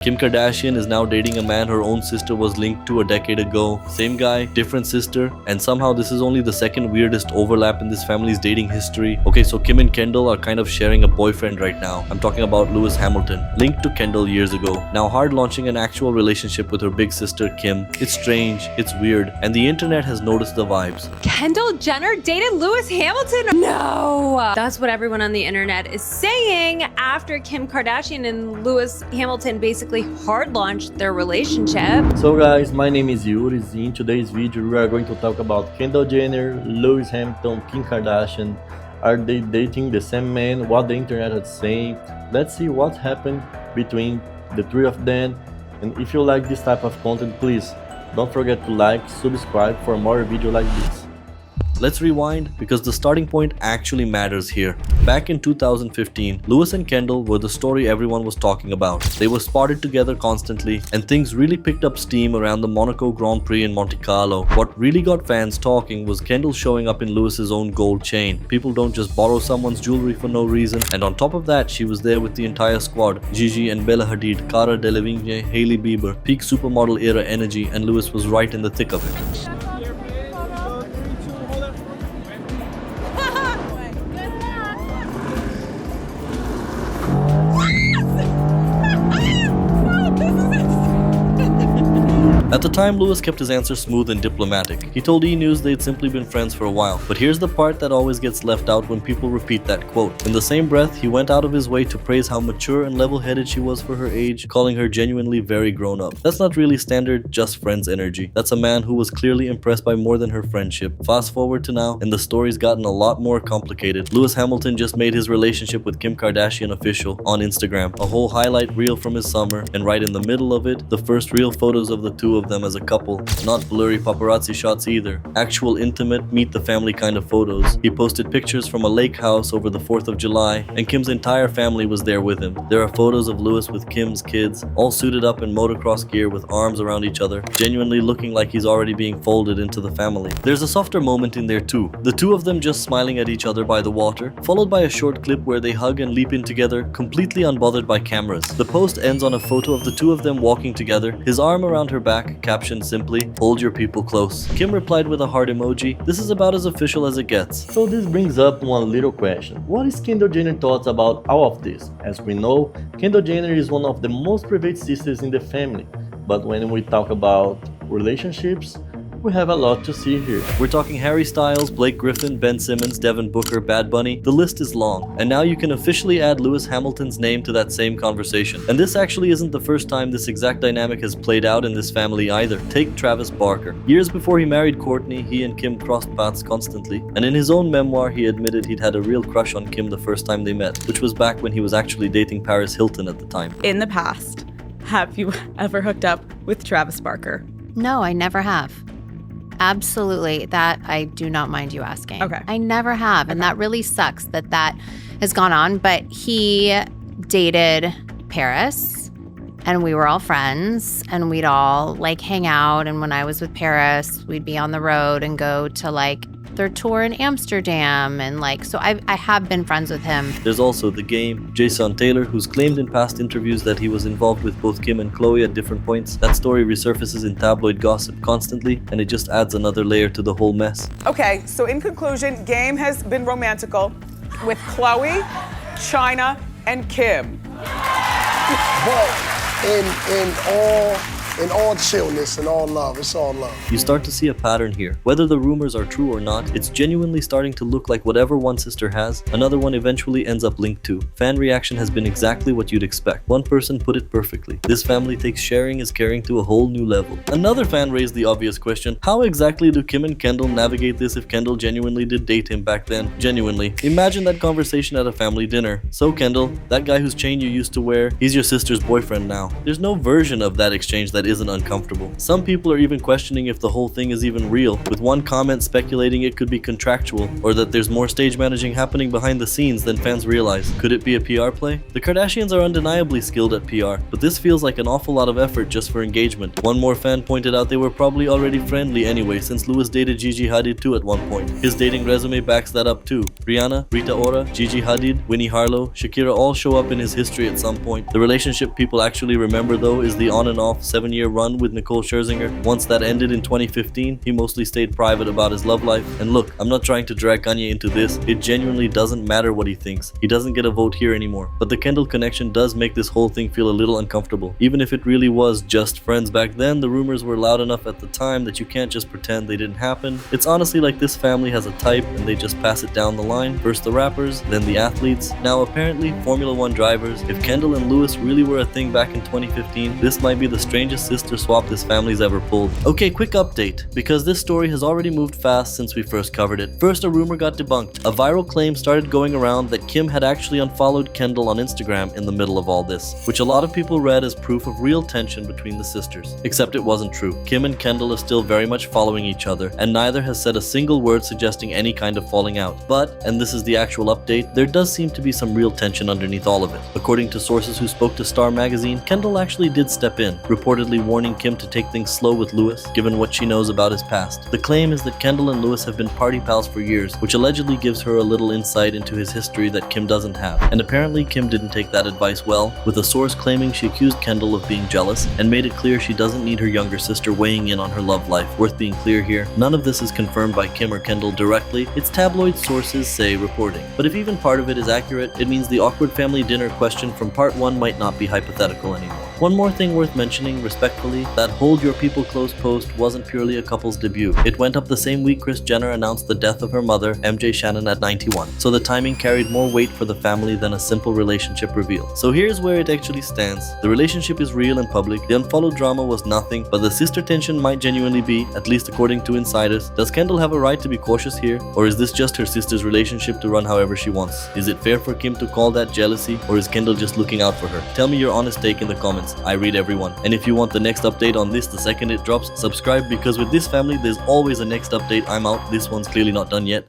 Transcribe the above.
Kim Kardashian is now dating a man her own sister was linked to a decade ago. Same guy, different sister, and somehow this is only the second weirdest overlap in this family's dating history. Okay, so Kim and Kendall are kind of sharing a boyfriend right now. I'm talking about Lewis Hamilton, linked to Kendall years ago, now hard launching an actual relationship with her big sister Kim. It's strange, it's weird, and the internet has noticed the vibes. Kendall Jenner dated Lewis Hamilton? No! That's what everyone on the internet is saying after Kim Kardashian and Lewis Hamilton basically hard launched their relationship. So guys, my name is Yuri. In today's video we are going to talk about Kendall Jenner, Lewis Hamilton, Kim Kardashian. Are they dating the same man? What the internet is saying. Let's see what happened between the three of them. And if you like this type of content, please don't forget to like, subscribe for more videos like this. Let's rewind because the starting point actually matters here. Back in 2015, Lewis and Kendall were the story everyone was talking about. They were spotted together constantly and things really picked up steam around the Monaco Grand Prix in Monte Carlo. What really got fans talking was Kendall showing up in Lewis's own gold chain. People don't just borrow someone's jewelry for no reason, and on top of that, she was there with the entire squad. Gigi and Bella Hadid, Cara Delevingne, Hailey Bieber, peak supermodel era energy, and Lewis was right in the thick of it. At the time, Lewis kept his answer smooth and diplomatic. He told E! News they'd simply been friends for a while. But here's the part that always gets left out when people repeat that quote. In the same breath, he went out of his way to praise how mature and level-headed she was for her age, calling her genuinely very grown-up. That's not really standard just friends energy. That's a man who was clearly impressed by more than her friendship. Fast forward to now, and the story's gotten a lot more complicated. Lewis Hamilton just made his relationship with Kim Kardashian official on Instagram. A whole highlight reel from his summer, and right in the middle of it, the first real photos of the two of them as a couple. Not blurry paparazzi shots either. Actual intimate, meet the family kind of photos. He posted pictures from a lake house over the 4th of July, and Kim's entire family was there with him. There are photos of Lewis with Kim's kids, all suited up in motocross gear with arms around each other, genuinely looking like he's already being folded into the family. There's a softer moment in there too. The two of them just smiling at each other by the water, followed by a short clip where they hug and leap in together, completely unbothered by cameras. The post ends on a photo of the two of them walking together, his arm around her back, captioned simply, "Hold your people close." Kim replied with a heart emoji. This is about as official as it gets. So this brings up one little question. What is Kendall Jenner thoughts about all of this? As we know, Kendall Jenner is one of the most private sisters in the family. But when we talk about relationships, we have a lot to see here. We're talking Harry Styles, Blake Griffin, Ben Simmons, Devin Booker, Bad Bunny. The list is long. And now you can officially add Lewis Hamilton's name to that same conversation. And this actually isn't the first time this exact dynamic has played out in this family either. Take Travis Barker. Years before he married Kourtney, he and Kim crossed paths constantly. And in his own memoir, he admitted he'd had a real crush on Kim the first time they met, which was back when he was actually dating Paris Hilton at the time. In the past, have you ever hooked up with Travis Barker? No, I never have. Absolutely. That I do not mind you asking. Okay. I never have. And that really sucks that has gone on. But he dated Paris and we were all friends and we'd all like hang out. And when I was with Paris, we'd be on the road and go to like their tour in Amsterdam, and like, so I have been friends with him. There's also The Game, Jason Taylor, who's claimed in past interviews that he was involved with both Kim and Khloe at different points. That story resurfaces in tabloid gossip constantly, and it just adds another layer to the whole mess. Okay, so in conclusion, Game has been romantical with Khloe, China, and Kim. But in all chillness and all love, it's all love. You start to see a pattern here. Whether the rumors are true or not, it's genuinely starting to look like whatever one sister has, another one eventually ends up linked to. Fan reaction has been exactly what you'd expect. One person put it perfectly. This family takes sharing is caring to a whole new level. Another fan raised the obvious question, how exactly do Kim and Kendall navigate this if Kendall genuinely did date him back then? Genuinely. Imagine that conversation at a family dinner. So Kendall, that guy whose chain you used to wear, he's your sister's boyfriend now. There's no version of that exchange that that isn't uncomfortable. Some people are even questioning if the whole thing is even real, with one comment speculating it could be contractual, or that there's more stage managing happening behind the scenes than fans realize. Could it be a PR play? The Kardashians are undeniably skilled at PR, but this feels like an awful lot of effort just for engagement. One more fan pointed out they were probably already friendly anyway, since Lewis dated Gigi Hadid too at one point. His dating resume backs that up too. Rihanna, Rita Ora, Gigi Hadid, Winnie Harlow, Shakira all show up in his history at some point. The relationship people actually remember though is the on and off 7-year run with Nicole Scherzinger. Once that ended in 2015, he mostly stayed private about his love life. And look, I'm not trying to drag Kanye into this, it genuinely doesn't matter what he thinks. He doesn't get a vote here anymore. But the Kendall connection does make this whole thing feel a little uncomfortable. Even if it really was just friends back then, the rumors were loud enough at the time that you can't just pretend they didn't happen. It's honestly like this family has a type and they just pass it down the line. First the rappers, then the athletes, now apparently Formula 1 drivers. If Kendall and Lewis really were a thing back in 2015, this might be the strangest sister swap this family's ever pulled. Okay, quick update, because this story has already moved fast since we first covered it. First, a rumor got debunked. A viral claim started going around that Kim had actually unfollowed Kendall on Instagram in the middle of all this, which a lot of people read as proof of real tension between the sisters. Except it wasn't true. Kim and Kendall are still very much following each other, and neither has said a single word suggesting any kind of falling out. But, and this is the actual update, there does seem to be some real tension underneath all of it. According to sources who spoke to Star magazine, Kendall actually did step in, reportedly warning Kim to take things slow with Lewis, given what she knows about his past. The claim is that Kendall and Lewis have been party pals for years, which allegedly gives her a little insight into his history that Kim doesn't have. And apparently Kim didn't take that advice well, with a source claiming she accused Kendall of being jealous and made it clear she doesn't need her younger sister weighing in on her love life. Worth being clear here, none of this is confirmed by Kim or Kendall directly, it's tabloid sources say reporting. But if even part of it is accurate, it means the awkward family dinner question from part 1 might not be hypothetical anymore. One more thing worth mentioning, respectfully, that Hold Your People Close post wasn't purely a couple's debut. It went up the same week Kris Jenner announced the death of her mother, MJ Shannon, at 91. So the timing carried more weight for the family than a simple relationship reveal. So here's where it actually stands. The relationship is real and public. The unfollowed drama was nothing, but the sister tension might genuinely be, at least according to insiders. Does Kendall have a right to be cautious here? Or is this just her sister's relationship to run however she wants? Is it fair for Kim to call that jealousy? Or is Kendall just looking out for her? Tell me your honest take in the comments. I read everyone. And if you want the next update on this the second it drops, subscribe, because with this family there's always a next update. I'm out. This one's clearly not done yet.